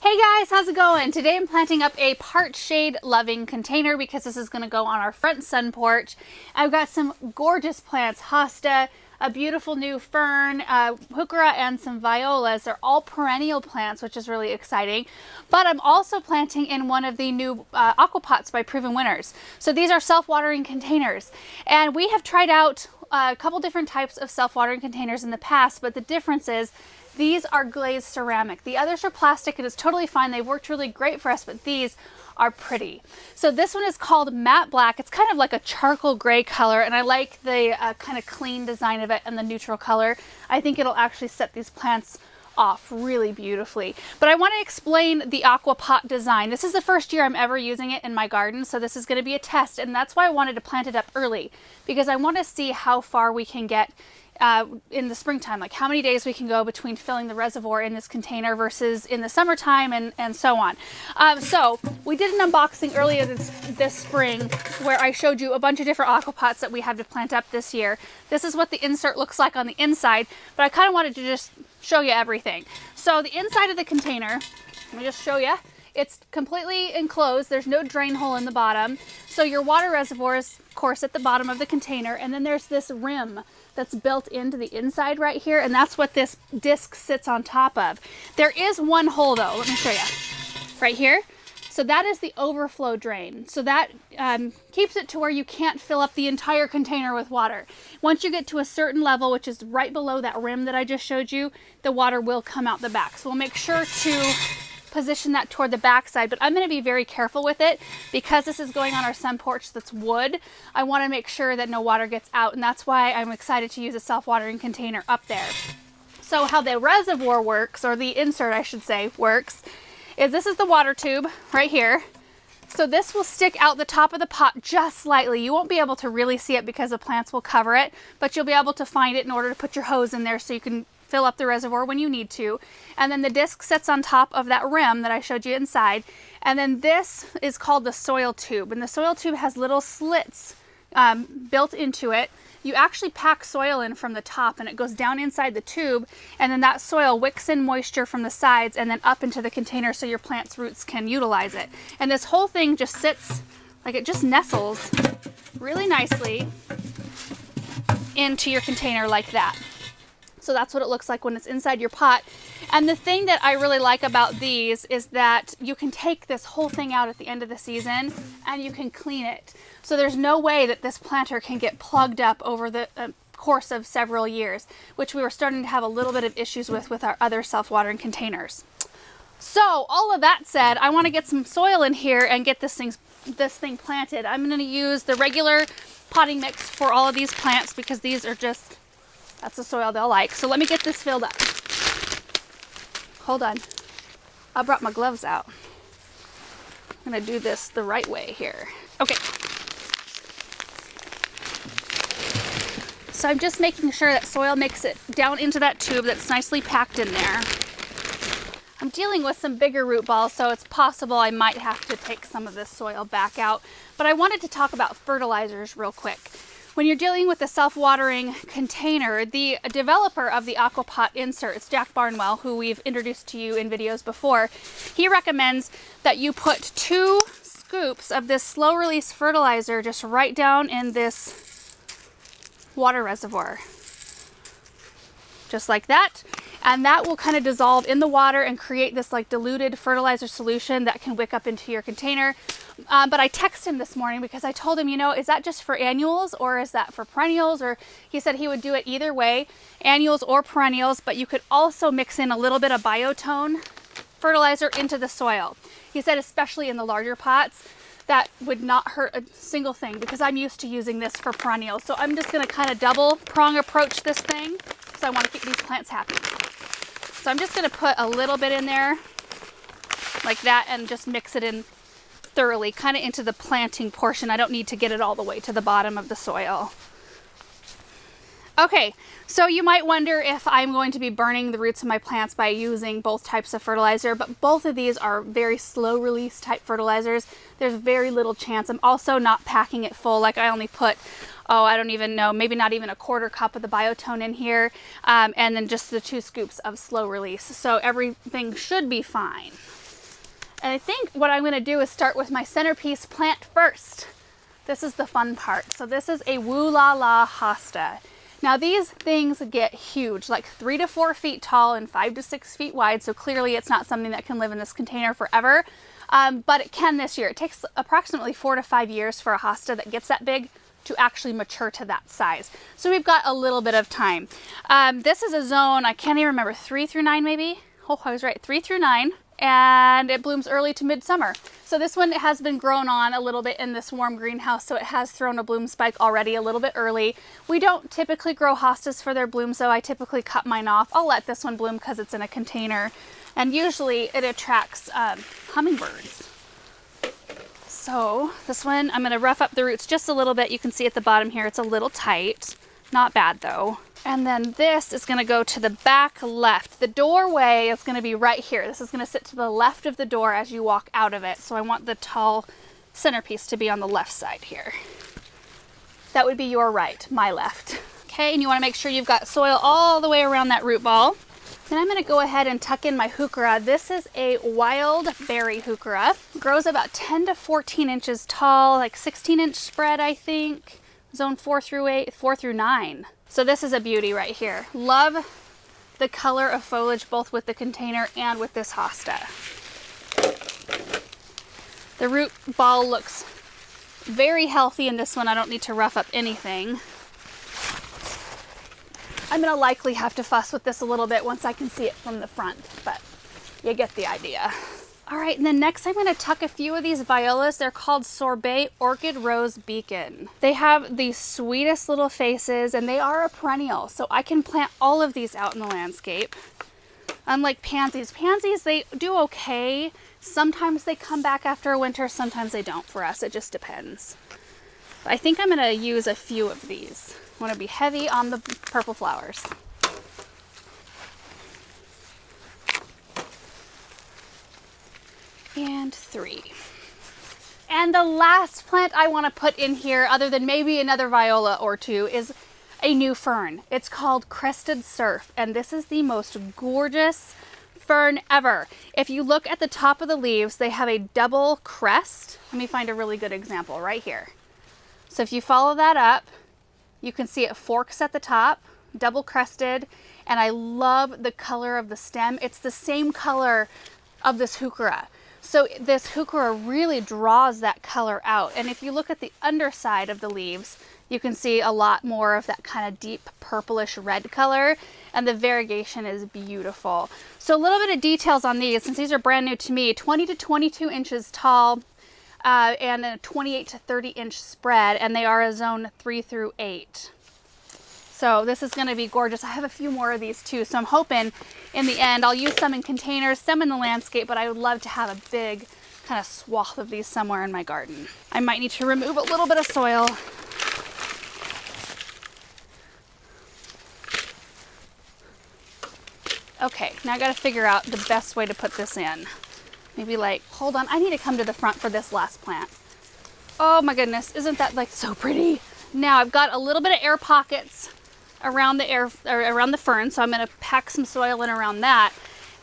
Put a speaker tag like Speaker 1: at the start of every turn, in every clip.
Speaker 1: Hey guys, how's it going? Today I'm planting up a part shade loving container because this is going to go on our front sun porch. I've got some gorgeous plants, hosta, a beautiful new fern, Heuchera, and some violas. They're all perennial plants, which is really exciting. But I'm also planting in one of the new AquaPots by Proven Winners. So these are self-watering containers. And we have tried out a couple different types of self-watering containers in the past, but the difference is these are glazed ceramic. The others are plastic and it's totally fine. They've worked really great for us, but these are pretty. So this one is called Matte Black. It's kind of like a charcoal gray color, and I like the kind of clean design of it and the neutral color. I think it'll actually set these plants off really beautifully. But I want to explain the Aqua Pot Design. This is the first year I'm ever using it in my garden, so this is going to be a test, and that's why I wanted to plant it up early, because I want to see how far we can get in the springtime, like how many days we can go between filling the reservoir in this container versus in the summertime, and so on. So we did an unboxing earlier this spring where I showed you a bunch of different AquaPots that we have to plant up this year. This is what the insert looks like on the inside, but I kind of wanted to just show you everything. So the inside of the container, let me just show you. It's completely enclosed. There's no drain hole in the bottom. So your water reservoir is, of course, at the bottom of the container. And then there's this rim that's built into the inside right here. And that's what this disc sits on top of. There is one hole though. Let me show you. Right here. So that is the overflow drain. So that keeps it to where you can't fill up the entire container with water. Once you get to a certain level, which is right below that rim that I just showed you, the water will come out the back. So we'll make sure to position that toward the back side, but I'm going to be very careful with it because this is going on our sun porch that's wood. I want to make sure that no water gets out, and that's why I'm excited to use a self-watering container up there. So how the reservoir works, or the insert I should say works, is this is the water tube right here. So this will stick out the top of the pot just slightly. You won't be able to really see it because the plants will cover it, but you'll be able to find it in order to put your hose in there so you can fill up the reservoir when you need to. And then the disc sits on top of that rim that I showed you inside. And then this is called the soil tube. And the soil tube has little slits built into it. You actually pack soil in from the top and it goes down inside the tube. And then that soil wicks in moisture from the sides and then up into the container so your plant's roots can utilize it. And this whole thing just sits, like it just nestles really nicely into your container like that. So that's what it looks like when it's inside your pot. And the thing that I really like about these is that you can take this whole thing out at the end of the season and you can clean it. So there's no way that this planter can get plugged up over the course of several years, which we were starting to have a little bit of issues with our other self-watering containers. So all of that said, I want to get some soil in here and get this thing planted. I'm going to use the regular potting mix for all of these plants because these are just, that's the soil they'll like. So let me get this filled up. Hold on. I brought my gloves out. I'm going to do this the right way here. Okay. So I'm just making sure that soil makes it down into that tube that's nicely packed in there. I'm dealing with some bigger root balls, so it's possible I might have to take some of this soil back out. But I wanted to talk about fertilizers real quick. When you're dealing with a self-watering container, the developer of the AquaPot inserts, Jack Barnwell, who we've introduced to you in videos before, he recommends that you put 2 scoops of this slow-release fertilizer just right down in this water reservoir. Just like that. And that will kind of dissolve in the water and create this like diluted fertilizer solution that can wick up into your container. But I texted him this morning because I told him, you know, is that just for annuals or is that for perennials? Or he said he would do it either way, annuals or perennials, but you could also mix in a little bit of biotone fertilizer into the soil. He said especially in the larger pots, that would not hurt a single thing because I'm used to using this for perennials. So I'm just going to kind of double prong approach this thing because I want to keep these plants happy. So I'm just going to put a little bit in there like that and just mix it in thoroughly, kind of into the planting portion. I don't need to get it all the way to the bottom of the soil. Okay, so you might wonder if I'm going to be burning the roots of my plants by using both types of fertilizer, but both of these are very slow release type fertilizers. There's very little chance. I'm also not packing it full. Like I only put, I don't even know, maybe not even a 1/4 cup of the biotone in here, and then just the 2 scoops of slow release. So everything should be fine. And I think what I'm gonna do is start with my centerpiece plant first. This is the fun part. So this is a Woo La La hosta. Now these things get huge, like 3 to 4 feet tall and 5 to 6 feet wide. So clearly it's not something that can live in this container forever, but it can this year. It takes approximately 4 to 5 years for a hosta that gets that big to actually mature to that size. So we've got a little bit of time. This is a zone, I can't even remember, 3 through 9 maybe? Oh, I was right, 3 through 9. And it blooms early to midsummer. So this one has been grown on a little bit in this warm greenhouse, so it has thrown a bloom spike already a little bit early. We don't typically grow hostas for their bloom, so I typically cut mine off. I'll let this one bloom because it's in a container, and usually it attracts hummingbirds. So this one, I'm gonna rough up the roots just a little bit. You can see at the bottom here, it's a little tight. Not bad though. And then this is gonna go to the back left. The doorway is gonna be right here. This is gonna sit to the left of the door as you walk out of it. So I want the tall centerpiece to be on the left side here. That would be your right, my left. Okay, and you wanna make sure you've got soil all the way around that root ball. Then I'm gonna go ahead and tuck in my Heuchera. This is a wild berry Heuchera. Grows about 10 to 14 inches tall, like 16-inch spread, I think. Zone 4 through 9. So this is a beauty right here. Love the color of foliage both with the container and with this hosta. The root ball looks very healthy in this one. I don't need to rough up anything. I'm gonna likely have to fuss with this a little bit once I can see it from the front, but you get the idea. All right, and then next I'm gonna tuck a few of these violas. They're called Sorbet Orchid Rose Beacon. They have the sweetest little faces and they are a perennial, so I can plant all of these out in the landscape. Unlike pansies. Pansies, they do okay. Sometimes they come back after a winter, sometimes they don't for us. It just depends. But I think I'm gonna use a few of these. I wanna be heavy on the purple flowers. And 3. And the last plant I want to put in here, other than maybe another viola or two, is a new fern. It's called Crested Surf, and this is the most gorgeous fern ever. If you look at the top of the leaves, they have a double crest. Let me find a really good example right here. So if you follow that up, you can see it forks at the top, double crested, and I love the color of the stem. It's the same color of this Heuchera. So this Heuchera really draws that color out. And if you look at the underside of the leaves, you can see a lot more of that kind of deep purplish red color, and the variegation is beautiful. So a little bit of details on these, since these are brand new to me. 20 to 22 inches tall and a 28 to 30 inch spread, and they are a zone 3 through 8. So this is going to be gorgeous. I have a few more of these too, so I'm hoping in the end I'll use some in containers, some in the landscape, but I would love to have a big kind of swath of these somewhere in my garden. I might need to remove a little bit of soil. Okay, now I got to figure out the best way to put this in. Maybe like, hold on, I need to come to the front for this last plant. Oh my goodness, isn't that like so pretty? Now I've got a little bit of air pockets around the fern, so I'm going to pack some soil in around that,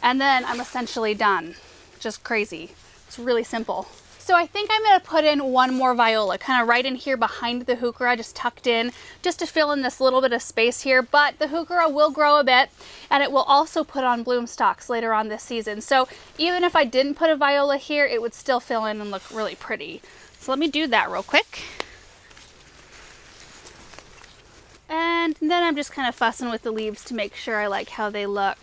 Speaker 1: and then I'm essentially done. Just crazy. It's really simple. So I think I'm going to put in one more viola, kind of right in here behind the Heuchera, just tucked in, just to fill in this little bit of space here. But the Heuchera will grow a bit, and it will also put on bloom stalks later on this season. So even if I didn't put a viola here, it would still fill in and look really pretty. So let me do that real quick. And then I'm just kind of fussing with the leaves to make sure I like how they look.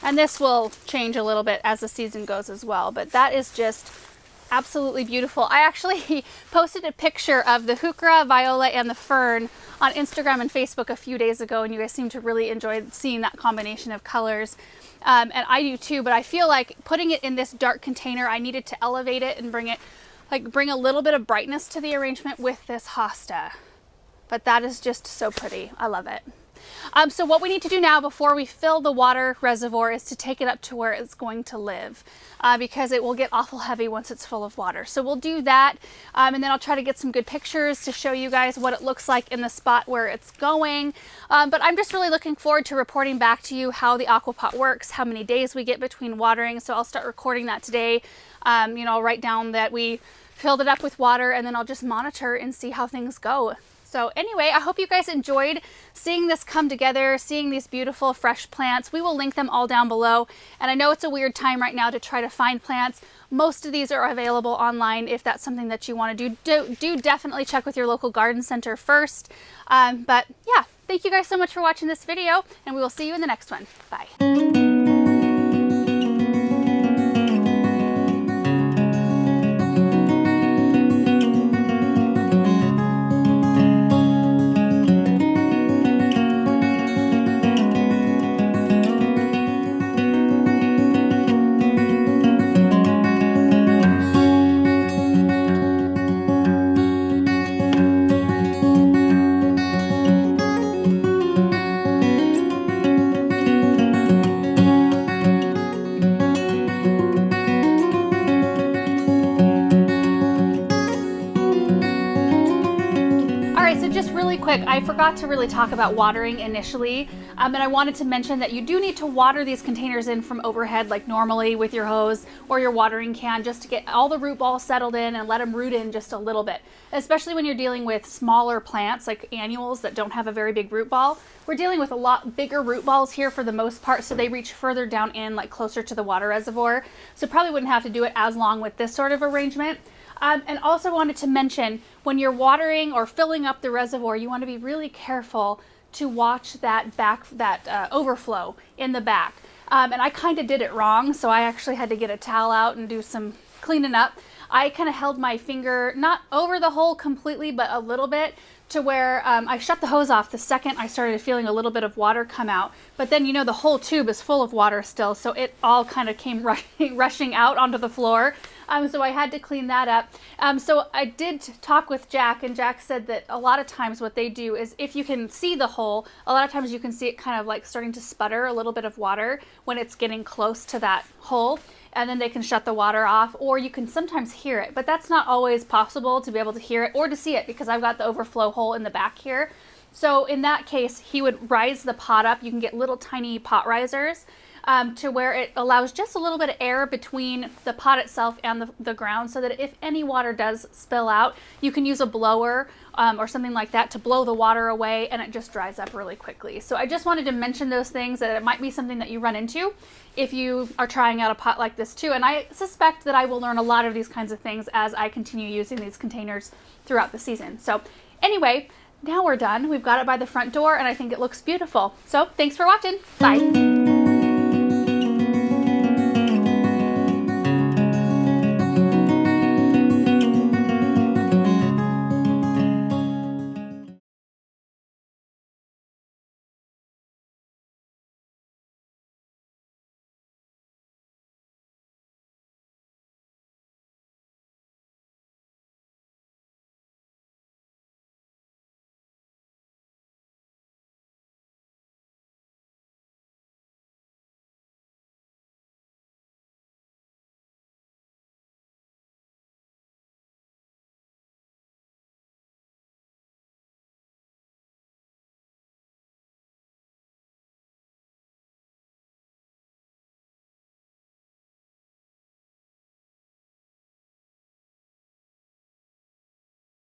Speaker 1: And this will change a little bit as the season goes as well, but that is just absolutely beautiful. I actually posted a picture of the Heuchera, viola, and the fern on Instagram and Facebook a few days ago, and you guys seem to really enjoy seeing that combination of colors. And I do too, but I feel like putting it in this dark container, I needed to elevate it and bring a little bit of brightness to the arrangement with this hosta. But that is just so pretty. I love it. So what we need to do now before we fill the water reservoir is to take it up to where it's going to live, because it will get awful heavy once it's full of water. So we'll do that, and then I'll try to get some good pictures to show you guys what it looks like in the spot where it's going. But I'm just really looking forward to reporting back to you how the AquaPot works, how many days we get between watering. So I'll start recording that today. You know, I'll write down that we filled it up with water, and then I'll just monitor and see how things go. So anyway, I hope you guys enjoyed seeing this come together, seeing these beautiful fresh plants. We will link them all down below. And I know it's a weird time right now to try to find plants. Most of these are available online if that's something that you want to do. Do definitely check with your local garden center first. But yeah, thank you guys so much for watching this video, and we will see you in the next one. Bye. Quick, I forgot to really talk about watering initially, and I wanted to mention that you do need to water these containers in from overhead like normally with your hose or your watering can, just to get all the root balls settled in and let them root in just a little bit, especially when you're dealing with smaller plants like annuals that don't have a very big root ball. We're dealing with a lot bigger root balls here for the most part, so they reach further down in, like closer to the water reservoir, so probably wouldn't have to do it as long with this sort of arrangement. And also wanted to mention, when you're watering or filling up the reservoir, you want to be really careful to watch that overflow in the back. And I kind of did it wrong, so I actually had to get a towel out and do some cleaning up. I kind of held my finger, not over the hole completely, but a little bit, to where I shut the hose off the second I started feeling a little bit of water come out. But then, you know, the whole tube is full of water still, so it all kind of came rushing out onto the floor. So I had to clean that up. So I did talk with Jack, and Jack said that a lot of times what they do is, if you can see the hole, a lot of times you can see it kind of like starting to sputter a little bit of water when it's getting close to that hole, and then they can shut the water off, or you can sometimes hear it, but that's not always possible to be able to hear it or to see it, because I've got the overflow hole in the back here. So in that case, he would rise the pot up. You can get little tiny pot risers, to where it allows just a little bit of air between the pot itself and the ground, so that if any water does spill out, you can use a blower or something like that to blow the water away, and it just dries up really quickly. So I just wanted to mention those things, that it might be something that you run into if you are trying out a pot like this too. And I suspect that I will learn a lot of these kinds of things as I continue using these containers throughout the season. So anyway, now we're done. We've got it by the front door, and I think it looks beautiful. So thanks for watching. Bye.